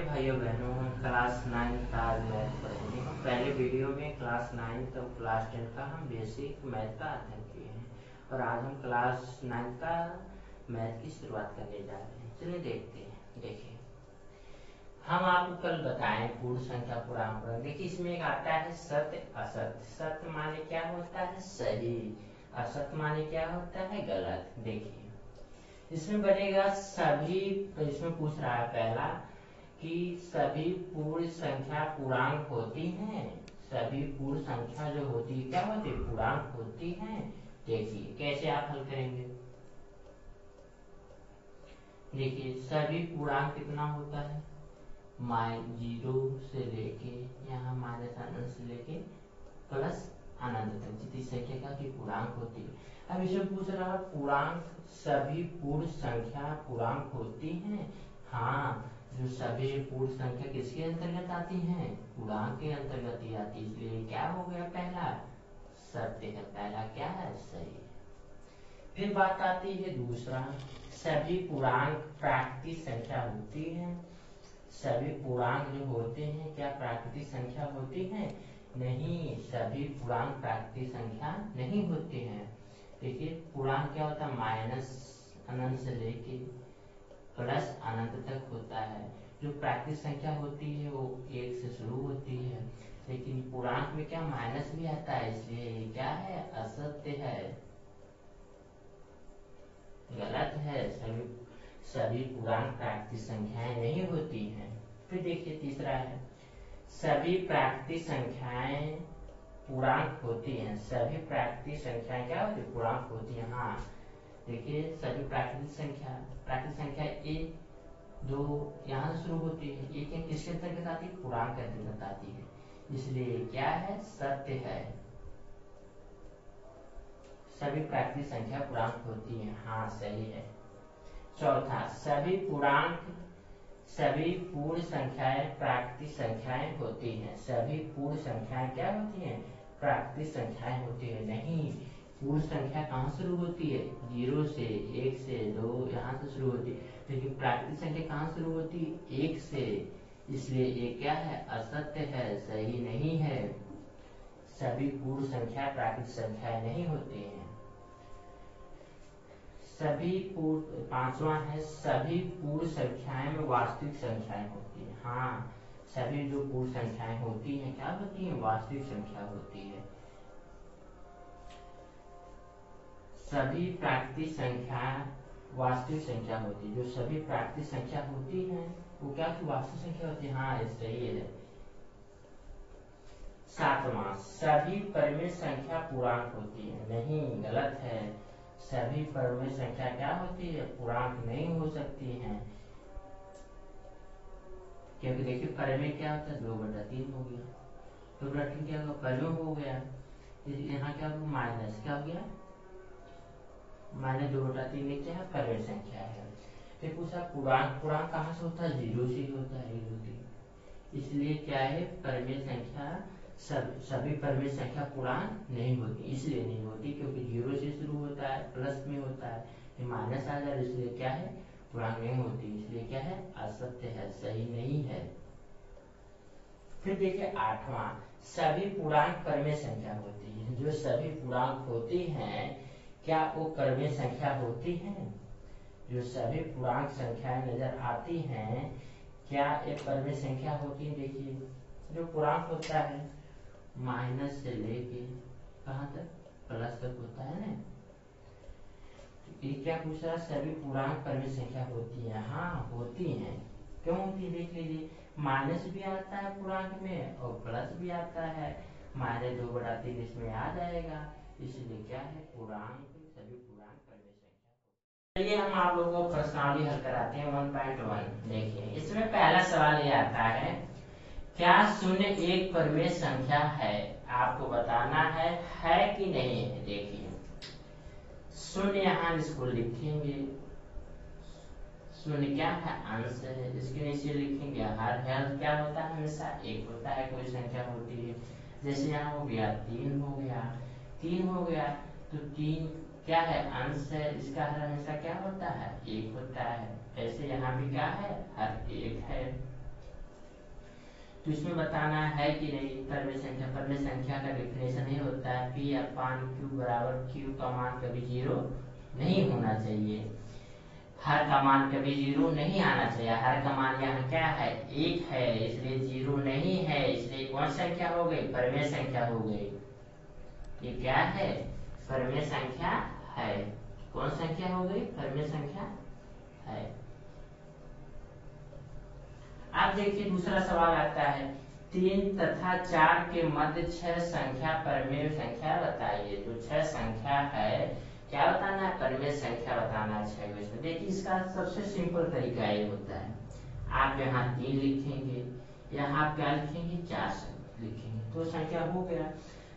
भाइयों बहनों, क्लास 9 का आज मैथ पढ़ेंगे। हम पहले वीडियो में क्लास 9 और क्लास 10 का हम बेसिक मैथ का अध्ययन किए हैं और आज हम क्लास 9 का मैथ की शुरुआत करने जा रहे हैं। चलिए देखते हैं। देखिए, हम आपको कल बताएं पूर्ण संख्या पूर्णांक। देखिए, इसमें एक आता है सत्य असत्य। सत्य माने क्या होता है? सही। असत्य माने क्या होता है? गलत। देखिए, इसमें बनेगा सभी, इसमें पूछ रहा है पहला कि सभी पूर्ण संख्या पूर्णांक होती हैं। सभी पूर्ण संख्या जो होती है क्या होती है? पूर्णांक होती हैं। देखिए कैसे आप हल करेंगे। देखिए, सभी पूर्णांक कितना होता है? 0 से लेके यहाँ माइनस अनंत से लेके प्लस अनंत तक जितनी संख्या का की पूर्णांक होती है। अब इसमें पूछ रहा है पूर्णांक सभी पूर्ण संख्या पूर्णांक होती हैं। हाँ, जो सभी पूर्ण संख्या किसके अंतर्गत आती हैं? पूर्णांक के अंतर्गत ही आती है। इसलिए क्या हो गया? पहला सत्य है। पहला क्या है? सही। फिर बात आती है दूसरा, सभी पूर्णांक प्राकृतिक संख्या होती है। सभी पूर्णांक जो होते हैं क्या प्राकृतिक संख्या होती हैं? नहीं, सभी पूर्णांक प्राकृतिक संख्या नहीं होते हैं। देखिए, पूर्णांक क्या होता है? माइनस अनंत से लेके प्लस अनंत तक होता है। जो प्राकृतिक संख्या होती है वो 1 से शुरू होती है, लेकिन पूर्णांक में क्या माइनस भी आता है, इसलिए ये क्या है? असत्य है, गलत है। सभी पूर्णांक प्राकृतिक संख्याएं नहीं होती हैं। फिर देखिए तीसरा है, सभी प्राकृतिक संख्याएं पूर्णांक होती हैं। सभी प्राकृतिक संख्याएं क्या होती है? पूर्णांक होती हैं। हाँ, देखिए, सभी प्राकृतिक संख्या 1, 2 यहाँ से शुरू होती है। एक किसके अंतर्गत आती है? पूर्णांक के अंतर्गत आती है। इसलिए क्या है? सत्य है, सभी प्राकृतिक संख्या पूर्णांक होती है। हाँ, सही है। चौथा, सभी पूर्ण संख्याएं प्राकृतिक संख्याएं होती हैं। सभी पूर्ण संख्याएं क्या होती हैं? प्राकृतिक संख्याएं होती है। नहीं, पूर्ण संख्या कहाँ शुरू होती है? 0 से, 1 से, 2 यहाँ से शुरू होती है, लेकिन प्राकृतिक संख्या कहाँ शुरू होती है? 1 से। इसलिए ये क्या है? असत्य है, सही नहीं है। सभी पूर्ण संख्या प्राकृतिक संख्याएं नहीं होती हैं। पांचवा है, सभी पूर्ण संख्याएं में वास्तविक संख्याएं होती है। हाँ, सभी जो पूर्ण संख्याएं होती हैं क्या होती हैं? वास्तविक संख्या होती है। सभी प्राकृतिक संख्या वास्तविक संख्या होती है। जो सभी प्राकृतिक संख्या होती है वो क्या की वास्तविक संख्या होती है। हाँ, सही है। सातवां, सभी परिमेय संख्या पूर्णांक होती है। नहीं, गलत है। सभी परिमेय संख्या क्या होती है? पूर्णांक नहीं हो सकती है, क्योंकि देखिए परिमेय क्या होता है? 2/3 हो गया। 2/3 क्या होगा? परिमेय हो गया। यहाँ क्या होगा? माइनस क्या हो गया? -2/3 नीचे है, परिमेय संख्या है। फिर पूछा पूर्णांक कहाँ से होता है? 0 से ही होता है, 1, 2, 3। इसलिए क्या है? परिमेय संख्या सभी परिमेय संख्या पूर्णांक नहीं होती। इसलिए नहीं होती क्योंकि 0 से शुरू होता है, प्लस में होता है, फिर माइनस आ जाए, इसलिए क्या है? पूर्णांक नहीं होती। इसलिए क्या है? असत्य है, सही नहीं है। फिर देखिए आठवां, सभी पूर्णांक परिमेय संख्या होती है। जो सभी पूर्णांक होती हैं क्या वो परिमेय संख्या होती हैं? जो सभी पूर्णांक संख्याएं नजर आती हैं क्या ये परिमेय संख्या होती है? देखिए, जो पूर्णांक होता है माइनस से लेके कहाँ तक? प्लस तक होता है ना। ये क्या पूछ रहा है? सभी पूर्णांक परिमेय संख्या होती है। हाँ, होती हैं। क्यों होती है? देख लीजिए, माइनस भी आता है पूर्णांक में और प्लस भी आता है। -2/3 इसमें आ जाएगा। इसलिए क्या है? पूर्णांक, सभी पूर्णांक परिमेय संख्या। चलिए हम आप लोगों को प्रश्नावली हल कराते हैं 1.1। देखिए, इसमें पहला सवाल ये आता है, क्या 0 एक परिमेय संख्या है? आपको बताना है कि नहीं है। देखिए, 0 यहाँ इसको लिखेंगे। 0 क्या है? अंश है। इसके नीचे लिखेंगे हर क्या होता है? हमेशा 1 होता है, कोई संख्या होती है। जैसे यहाँ हो गया 3 हो गया, 3 हो गया, तो 3 क्या है? अंश है। इसका हर हमेशा क्या होता है? 1 होता है। ऐसे यहाँ भी क्या है? हर 1 है। तो इसमें बताना है कि नहीं परमेय संख्या। परमेय संख्या का डेफिनेशन ही होता है पी अपान क्यू बराबर क्यू का मान कभी जीरो नहीं होना चाहिए, हर का मान कभी जीरो नहीं आना चाहिए। हर का मान यहाँ क्या है, एक है, इसलिए जीरो नहीं है, इसलिए कौन संख्या हो गई, परमेय संख्या हो गई। ये क्या है, परमेय संख्या है। कौन संख्या हो गई, परमेय संख्या है। अब देखिए दूसरा सवाल आता है 3 तथा 4 के मध्य 6 संख्या परमेय संख्या बताइए। जो 6 संख्या है क्या बताना है, परमेय संख्या बताना है 6 में। देखिए इसका सबसे सिंपल तरीका ये होता है, आप यहाँ 3 लिखेंगे, यहाँ आप क्या लिखेंगे 4 लिखेंगे, तो संख्या हो गया।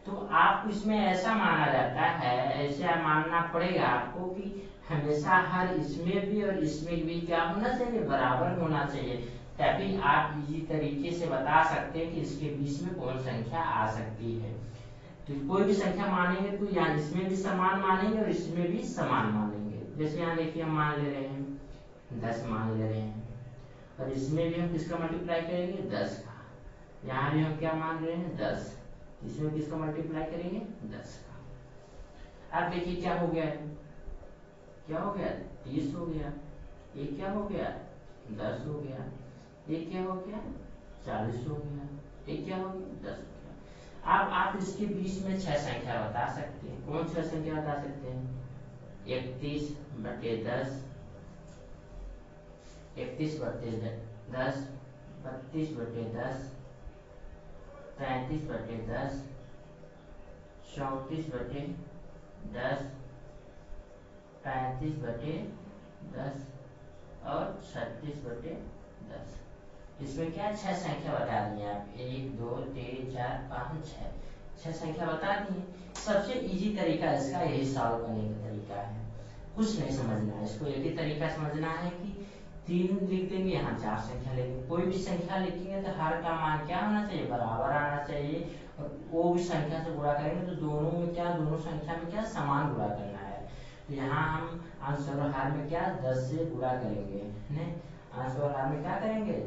तो आप इसमें ऐसा माना जाता है, ऐसा मानना पड़ेगा आपको कि हमेशा हर इसमें भी और इसमें भी क्या होना चाहिए, बराबर होना चाहिए, तभी आप इजी तरीके से बता सकते हैं कि इसके बीच में कौन संख्या आ सकती है। तो कोई भी संख्या मानेंगे तो यहाँ इसमें भी समान मानेंगे और इसमें भी समान मानेंगे। जैसे यहाँ देखिए हम मान ले रहे हैं 10 मान ले रहे हैं, और इसमें भी हम किसका मल्टीप्लाई करेंगे 10 का, यहाँ भी हम क्या मान रहे हैं 10, इसमें किसका मल्टीप्लाई करेंगे 10 का। अब देखिए क्या हो गया है, क्या हो गया 30 हो गया, ये क्या हो गया 10 हो गया, ये क्या हो गया 40 हो गया, ये क्या हो गया 10 हो गया। अब आप इसके बीच में 6 संख्या बता सकते हैं। कौन 6 संख्या बता सकते हैं, 31/10, 31/10, 32/10, 33/10, 34/10, 35/10 और 36/10। इसमें क्या 6 संख्या बता दी आप, 1 2 3 4 5 6 संख्या बता दी। सबसे इजी तरीका इसका यही सॉल्व करने का तरीका है, कुछ नहीं समझना है इसको। एक ही तरीका समझना है कि 3 लिख देंगे, यहाँ 4 संख्या लेंगे, कोई भी संख्या लिखेंगे तो हर का मान क्या होना चाहिए, बराबर आना चाहिए, और वो भी संख्या से गुणा करेंगे तो दोनों में क्या, दोनों संख्या में क्या समान गुणा करना है। तो यहाँ हम अंश और हर में क्या 10 से गुणा करेंगे, अंश और हर में क्या करेंगे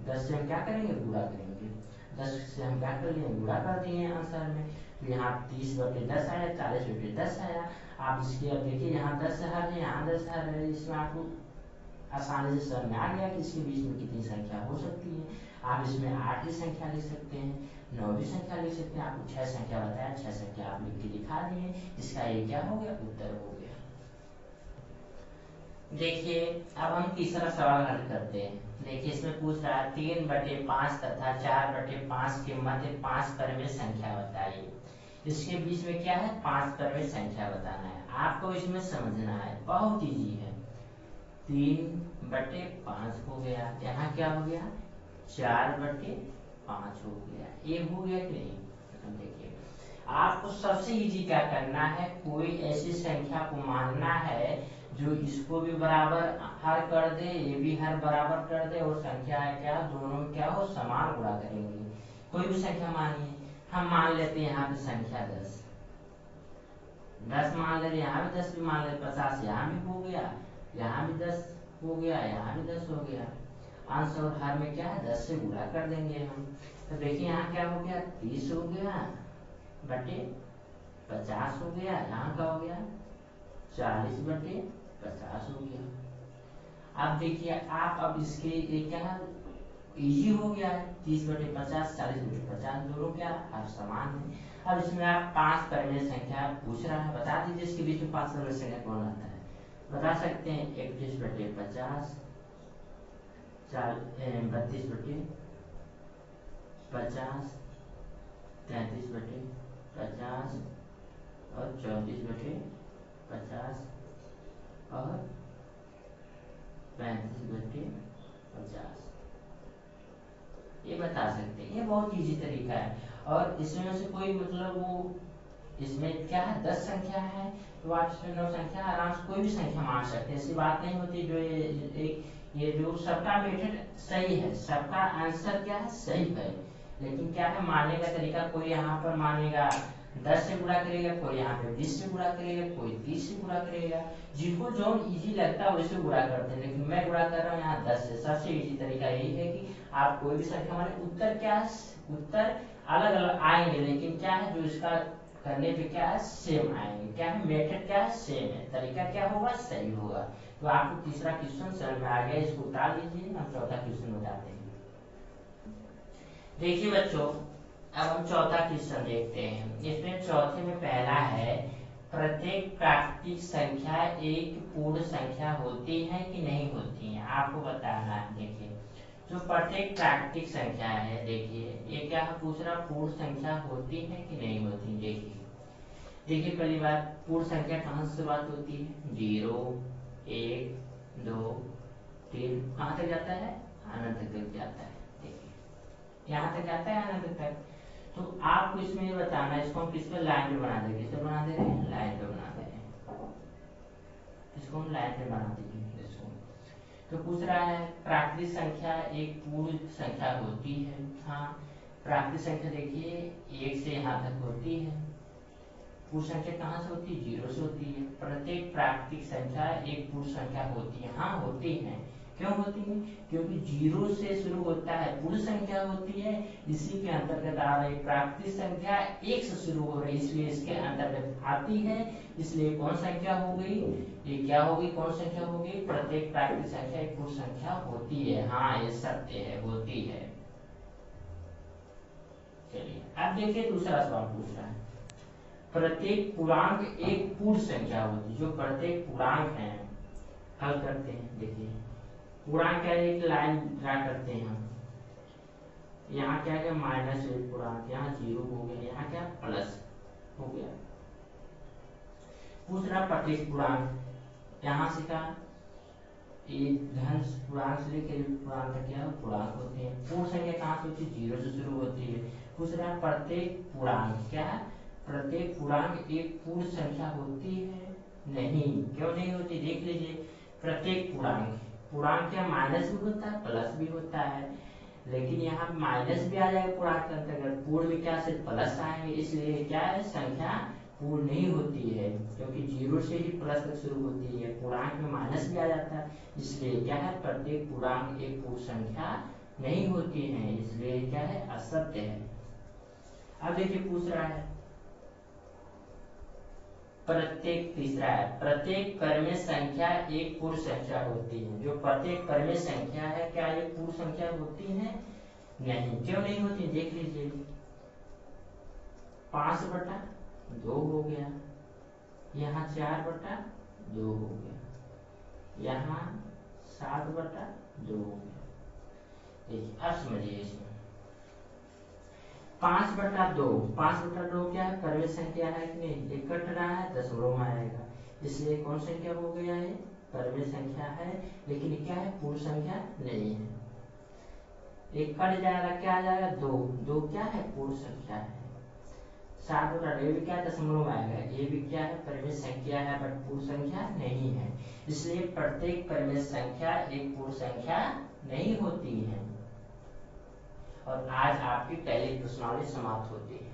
10 से हम क्या करेंगे गुणा करेंगे, 10 से हम क्या कर लिए गुणा कर दिए आंसर में। तो यहाँ 30/10 आया, 40/10 आया। आप इसके अब देखिए यहाँ 10 हर है, यहाँ 10 हर है, इसमें आपको आसानी से समझ में आ गया कि इसके बीच में कितनी संख्या हो सकती है। आप इसमें 8 की संख्या लिख सकते हैं, 9 की संख्या लिख सकते हैं, आपको 6 संख्या बताया, 6 संख्या आप लिख के दिखा दिए, इसका ये क्या हो गया, उत्तर हो गया। देखिए अब हम तीसरा सवाल हल करते हैं। देखिए इसमें पूछ रहा है 3/5 तथा 4/5 के मध्य 5 परमेय संख्या बताइए। इसके बीच में क्या है 5 परमेय संख्या बताना है, आपको इसमें समझना है, बहुत इजी है। 3/5 हो गया, यहाँ क्या हो गया 4/5 हो गया, ये हो गया कि नहीं। देखिए आपको सबसे इजी क्या करना है, कोई ऐसी संख्या को मानना है जो इसको भी बराबर हर कर दे, ये भी हर बराबर कर दे, और संख्या है क्या दोनों क्या हो समान गुणा करेंगे। कोई भी संख्या मानिए, हम मान लेते हैं यहाँ पे संख्या 10 मान लेते, यहाँ भी 10 भी मान लेते, 50 यहाँ भी हो गया, यहाँ भी 10 हो गया, यहाँ भी 10 हो गया। अंश और हर में क्या है 10 से गुणा कर देंगे हम। तो देखिए यहाँ क्या हो गया 30 हो गया बटे 50 हो गया, यहाँ का हो गया 40/50 हो गया। अब देखिए आप अब इसके क्या इजी हो गया है, 30/50, 40/50 दोनों क्या हर समान है। अब इसमें आप 5 परमेय संख्या पूछ रहा है, बता दीजिए इसके बीच में 5 परमेय संख्या कौन आता है, बता सकते हैं 31/50, 32/50, 33/50 और 34/50 और 35/50, ये बता सकते हैं, ये बहुत इजी तरीका है। और इसमें से कोई मतलब वो इसमें क्या है 10 संख्या है, तो आप इसमें 9 संख्या आराम से कोई भी संख्या मान सकते हैं, ऐसी बात नहीं होती। जो ये जो सबका मेथड सही है, सबका आंसर क्या है सही है, लेकिन क्या है मानने का तरीका, कोई यहाँ पर मानेगा 10 से गुणा करेगा, कोई यहाँ पे 20 से गुणा करेगा, कोई 30 से गुणा करेगा। जिनको जो इजी लगता है वैसे गुणा करते हैं, लेकिन मैं गुणा कर रहा हूँ यहाँ 10 से। सबसे इजी तरीका यही है कि आप कोई भी संख्या माने उत्तर क्या है, उत्तर अलग अलग आएंगे, लेकिन क्या है जो इसका करने पे क्या है सेम आएंगे। क्या है मेथड क्या है सेम है, तरीका क्या होगा सही होगा। तो आपको तीसरा क्वेश्चन समझ में आ गया, इसको उतार लीजिए। हम चौथा क्वेश्चन बताते हैं। देखिए बच्चों, अब हम चौथा क्वेश्चन देखते हैं। इसमें चौथे में पहला है, प्रत्येक प्राकृतिक संख्या एक पूर्ण संख्या होती है कि नहीं होती है, आपको बताना है। देखिए जो प्रत्येक प्राकृतिक संख्या है, देखिए ये क्या पूछ रहा, पूर्ण संख्या होती है कि नहीं होती। देखिए पहली बात, पूर्ण संख्या कहाँ से शुरुआत होती है, 0 1 2 3 कहाँ तक जाता है, अनंत तक जाता है। देखिए यहाँ तक जाता है अनंत तक। तो आपको इसमें ये बताना है, इसको हम किस पे लाइन पे बना देंगे, किस पे बना दे रहे हैं, लाइन पे बना दे रहे हैं। इसको हम लाइन पे बना देंगे इसको। तो पूछ रहा है प्राकृतिक संख्या एक पूर्ण संख्या होती है। हाँ, प्राकृतिक संख्या देखिए 1 से यहाँ तक होती है। पूर्ण संख्या कहाँ से होती है, 0 से होती है। प्रत्येक प्राकृतिक संख्या एक पूर्ण संख्या होती है। हाँ होती है, क्यों होती है, क्योंकि 0 से शुरू होता है, पूर्ण संख्या होती है। इसी के अंतर्गत आ रही प्राकृतिक संख्या 1 से शुरू हो रही, इसलिए इसके अंतर्गत आती है। इसलिए कौन संख्या हो गई, ये क्या होगी, कौन संख्या होगी, प्रत्येक प्राकृतिक संख्या एक पूर्ण संख्या होती है। हाँ ये सत्य है, होती है। चलिए अब देखिए दूसरा सवाल पूछ रहा है, प्रत्येक पूर्णांक एक पूर्ण संख्या होती है। जो प्रत्येक पूर्णांक है, हल करते हैं। देखिए पूर्णांक क्या है, एक लाइन ड्रा करते हैं हम। यहाँ क्या है -1 पूर्णांक, यहाँ 0 हो गया, यहाँ क्या प्लस हो गया। पूछ रहा प्रत्येक पूर्णांक, यहाँ से क्या एक धन पूर्णांक से लेकर पूर्णांक तक क्या पूर्णांक होते हैं। पूर्ण संख्या कहाँ से होती है, 0 से शुरू होती है। पूछ रहा प्रत्येक पूर्णांक क्या है, प्रत्येक पूर्णांक एक पूर्ण संख्या होती है, नहीं। क्यों नहीं होती, देख लीजिए। प्रत्येक पूर्णांक, पूर्णांक क्या माइनस भी होता है प्लस भी होता है, लेकिन यहाँ माइनस भी आ जाएगा पूर्णांक के अंतर्गत, पूर्ण में क्या सिर्फ प्लस आएंगे, इसलिए क्या है संख्या पूर्ण नहीं होती है, क्योंकि 0 से ही प्लस तक शुरू होती है। पूर्णांक में माइनस भी आ जाता है, इसलिए क्या है प्रत्येक पूर्णांक एक पूर्ण संख्या नहीं होती है, इसलिए क्या है असत्य है। अब देखिए पूछ रहा है प्रत्येक, तीसरा है प्रत्येक परिमेय संख्या एक पूर्ण संख्या होती है। जो प्रत्येक परिमेय संख्या है क्या ये पूर्ण संख्या होती है, नहीं। क्यों नहीं होती, देख लीजिए। 5/2 हो गया, यहाँ 4/2 हो गया, यहाँ 7/2 हो गया। देखिए अब समझिए इसमें 5/2, 5/2 क्या है परिमेय संख्या है कि नहीं, एक कट रहा है दशमलव में आएगा, इसलिए कौन संख्या हो गया है, परिमेय संख्या है, लेकिन क्या है पूर्ण संख्या नहीं है। एक कट जाएगा, क्या आ जाएगा 2, 2 क्या है पूर्ण संख्या है। 7/2 भी क्या दशमलव में आएगा, ये भी क्या है परिमेय संख्या है, बट पूर्ण संख्या नहीं है, इसलिए प्रत्येक परिमेय संख्या एक पूर्ण संख्या नहीं होती है। और आज आपकी पहली प्रश्नावली समाप्त होती है।